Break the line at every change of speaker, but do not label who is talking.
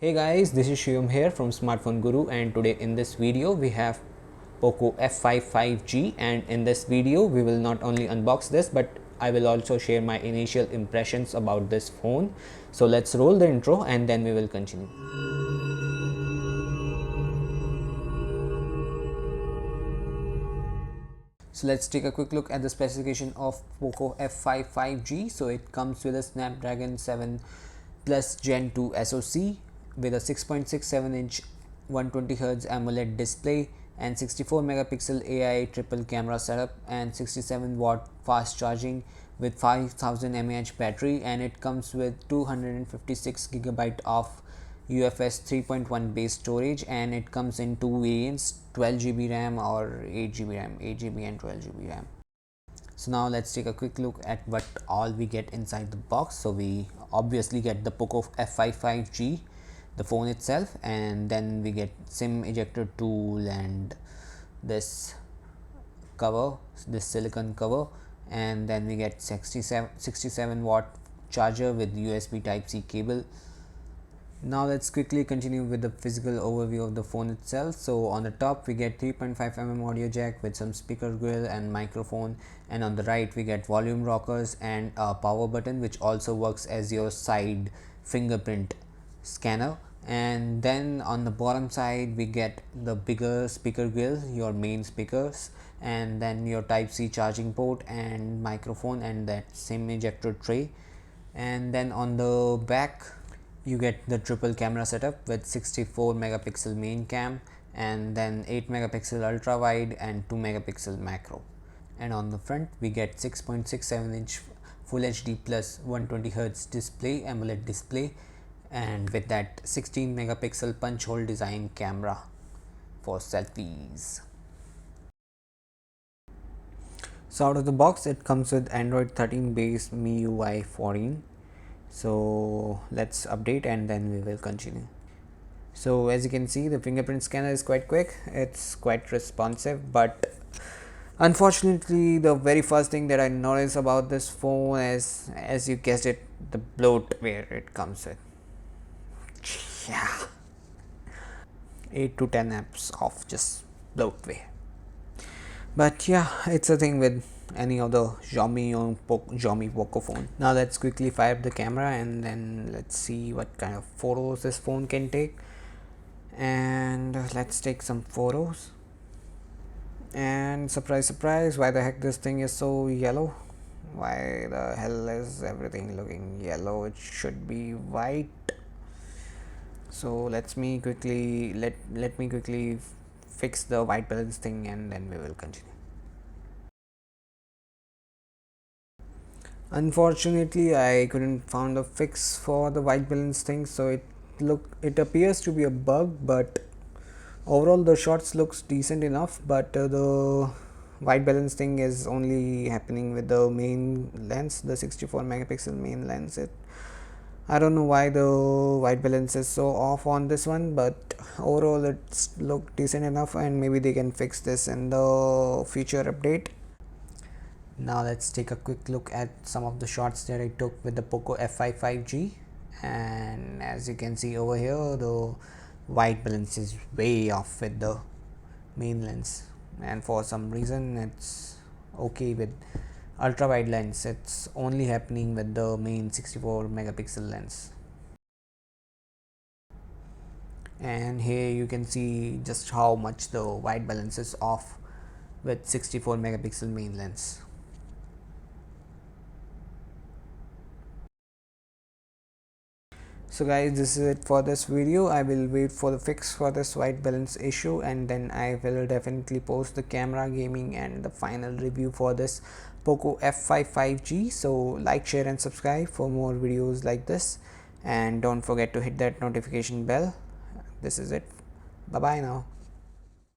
Hey guys, this is Shivam here from Smartphone Guru, and today in this video we have Poco F5 5G, and in this video we will not only unbox this but I will also share my initial impressions about this phone. So let's roll the intro and then we will continue. So let's take a quick look at the specification of Poco F5 5G. So it comes with a Snapdragon 7 Plus Gen 2 SoC with a 6.67-inch 120Hz AMOLED display and 64 megapixel AI triple camera setup and 67-watt fast charging with 5000 mAh battery, and it comes with 256 GB of UFS 3.1 base storage, and it comes in two variants, 12 GB RAM or 8 GB RAM, 8 GB and 12 GB RAM. So now let's take a quick look at what all we get inside the box. So we obviously get the Poco F5 5G, the phone itself, and then we get SIM ejector tool and this cover, this silicone cover, and then we get 67 watt charger with USB Type-C cable. Now let's quickly continue with the physical overview of the phone itself. So on the top we get 3.5mm audio jack with some speaker grill and microphone, and on the right we get volume rockers and a power button which also works as your side fingerprint scanner. And then on the bottom side we get the bigger speaker grill, your main speakers, and then your Type-C charging port and microphone and that SIM ejector tray. And then on the back you get the triple camera setup with 64 megapixel main cam and then 8 megapixel ultra wide and 2 megapixel macro. And on the front we get 6.67-inch full HD plus 120Hz display, AMOLED display, and with that 16 megapixel punch hole design camera for selfies. So out of the box it comes with Android 13 based MIUI 14. So let's update and then we will continue. So as you can see, the fingerprint scanner is quite quick, it's quite responsive, but unfortunately the very first thing that I noticed about this phone is, as you guessed it, the bloatware it comes with. Yeah, 8 to 10 apps of just bloatware. But yeah, it's a thing with any of the Xiaomi Poco phone. Now let's quickly fire up the camera and then let's see what kind of photos this phone can take. And let's take some photos. And surprise surprise, why the heck this thing is so yellow? Why the hell is everything looking yellow? It should be white. So let me quickly fix the white balance thing and then we will continue. Unfortunately I couldn't find a fix for the white balance thing, so it appears to be a bug, but overall the shots looks decent enough, but the white balance thing is only happening with the main lens, the 64 megapixel main lens. I don't know why the white balance is so off on this one, but overall it's look decent enough, and maybe they can fix this in the future update. Now let's take a quick look at some of the shots that I took with the Poco F5 5G, and as you can see over here, the white balance is way off with the main lens, and for some reason it's okay with ultra wide lens. It's only happening with the main 64 megapixel lens. And here you can see just how much the white balance is off with 64 megapixel main lens. So guys, this is it for this video. I will wait for the fix for this white balance issue, and then I will definitely post the camera, gaming and the final review for this Poco F5 5G. So like, share and subscribe for more videos like this, and don't forget to hit that notification bell. This is it. Bye bye now.